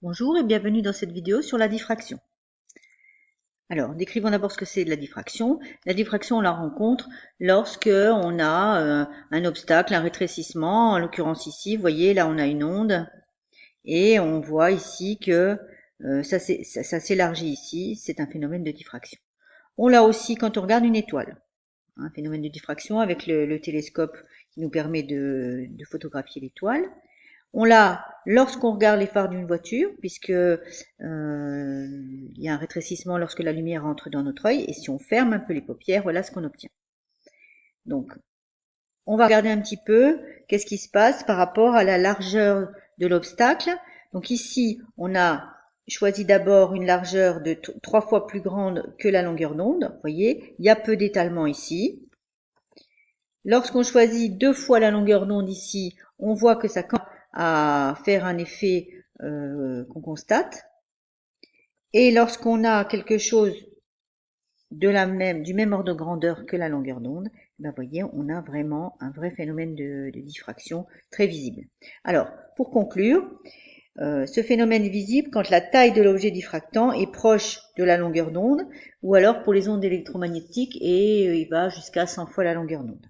Bonjour et bienvenue dans cette vidéo sur la diffraction. Alors, décrivons d'abord ce que c'est de la diffraction. La diffraction, on la rencontre lorsque on a un obstacle, un rétrécissement. En l'occurrence ici, vous voyez, là on a une onde et on voit ici que ça s'élargit ici. C'est un phénomène de diffraction. On l'a aussi quand on regarde une étoile. Un phénomène de diffraction avec le télescope qui nous permet de photographier l'étoile. On l'a lorsqu'on regarde les phares d'une voiture, puisque il y a un rétrécissement lorsque la lumière entre dans notre œil, et si on ferme un peu les paupières, voilà ce qu'on obtient. Donc, on va regarder un petit peu qu'est-ce qui se passe par rapport à la largeur de l'obstacle. Donc ici, on a choisi d'abord une largeur de 3 fois plus grande que la longueur d'onde. Vous voyez, il y a peu d'étalement ici. Lorsqu'on choisit 2 fois la longueur d'onde ici, on voit que ça commence à faire un effet qu'on constate. Et lorsqu'on a quelque chose du même ordre de grandeur que la longueur d'onde, ben voyez, on a vraiment un vrai phénomène de diffraction très visible. Alors, pour conclure, ce phénomène est visible quand la taille de l'objet diffractant est proche de la longueur d'onde, ou alors pour les ondes électromagnétiques, et il va jusqu'à 100 fois la longueur d'onde.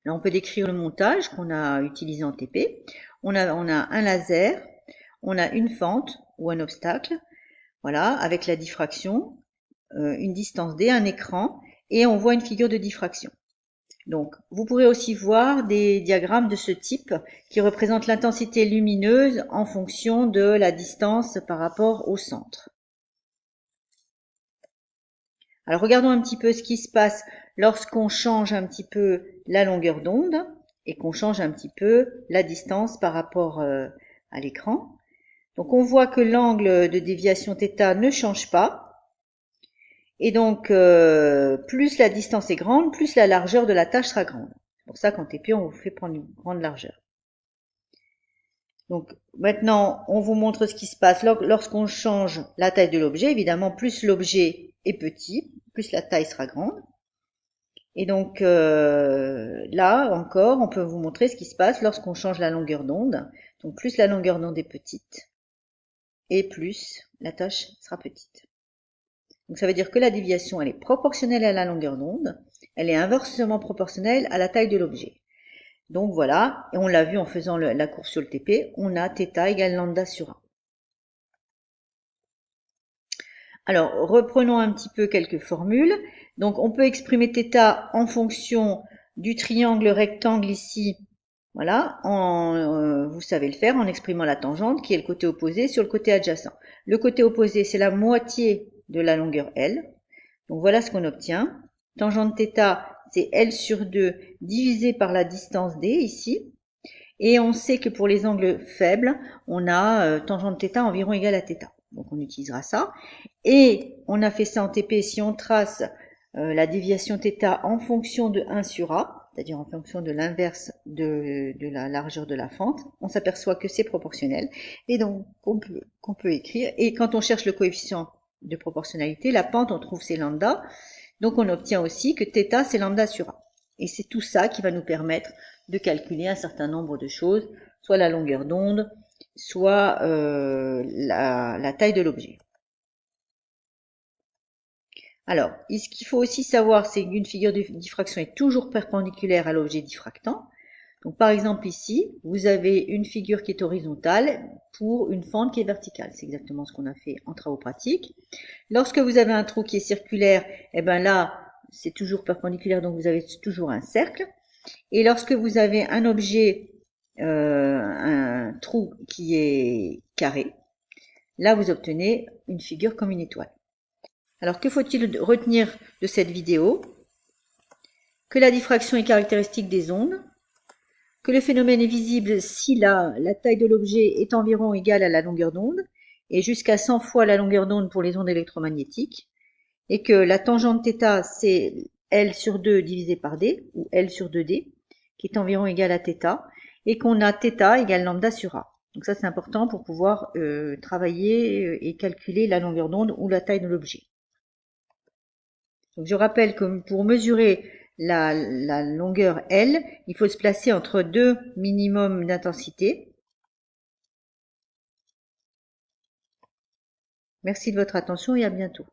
Là, on peut décrire le montage qu'on a utilisé en TP. On a un laser, on a une fente ou un obstacle, voilà, avec la diffraction, une distance D, un écran, et on voit une figure de diffraction. Donc, vous pourrez aussi voir des diagrammes de ce type qui représentent l'intensité lumineuse en fonction de la distance par rapport au centre. Alors, regardons un petit peu ce qui se passe lorsqu'on change un petit peu la longueur d'onde et qu'on change un petit peu la distance par rapport à l'écran. Donc, on voit que l'angle de déviation θ ne change pas. Et donc, plus la distance est grande, plus la largeur de la tâche sera grande. C'est pour ça qu'en TP, on vous fait prendre une grande largeur. Donc, maintenant, on vous montre ce qui se passe lorsqu'on change la taille de l'objet. Évidemment, plus l'objet est petit, plus la taille sera grande. Et donc, là encore, on peut vous montrer ce qui se passe lorsqu'on change la longueur d'onde. Donc, plus la longueur d'onde est petite, et plus la tâche sera petite. Donc ça veut dire que la déviation, elle est proportionnelle à la longueur d'onde, elle est inversement proportionnelle à la taille de l'objet. Donc voilà, et on l'a vu en faisant la courbe sur le TP, on a θ égale lambda sur 1. Alors, reprenons un petit peu quelques formules. Donc on peut exprimer θ en fonction du triangle rectangle ici, voilà, vous savez le faire en exprimant la tangente qui est le côté opposé sur le côté adjacent. Le côté opposé, c'est la moitié de la longueur L. Donc voilà ce qu'on obtient. Tangente θ, c'est L sur 2 divisé par la distance D ici. Et on sait que pour les angles faibles, on a tangente θ environ égale à θ. Donc on utilisera ça. Et on a fait ça en TP si on trace la déviation θ en fonction de 1 sur A, c'est-à-dire en fonction de l'inverse de la largeur de la fente, on s'aperçoit que c'est proportionnel. Et donc qu'on peut écrire. Et quand on cherche le coefficient de proportionnalité, la pente, on trouve c'est lambda. Donc on obtient aussi que θ, c'est lambda sur A. Et c'est tout ça qui va nous permettre de calculer un certain nombre de choses, soit la longueur d'onde, soit la taille de l'objet. Alors, ce qu'il faut aussi savoir, c'est qu'une figure de diffraction est toujours perpendiculaire à l'objet diffractant. Donc par exemple ici, vous avez une figure qui est horizontale pour une fente qui est verticale. C'est exactement ce qu'on a fait en travaux pratiques. Lorsque vous avez un trou qui est circulaire, eh ben là, c'est toujours perpendiculaire, donc vous avez toujours un cercle. Et lorsque vous avez un objet, un trou qui est carré, là vous obtenez une figure comme une étoile. Alors que faut-il retenir de cette vidéo? Que la diffraction est caractéristique des ondes, que le phénomène est visible si la taille de l'objet est environ égale à la longueur d'onde, et jusqu'à 100 fois la longueur d'onde pour les ondes électromagnétiques, et que la tangente θ, c'est L sur 2 divisé par D, ou L sur 2D, qui est environ égal à θ, et qu'on a θ égale lambda sur A. Donc ça c'est important pour pouvoir travailler et calculer la longueur d'onde ou la taille de l'objet. Donc je rappelle que pour mesurer la longueur L, il faut se placer entre deux minimums d'intensité. Merci de votre attention et à bientôt.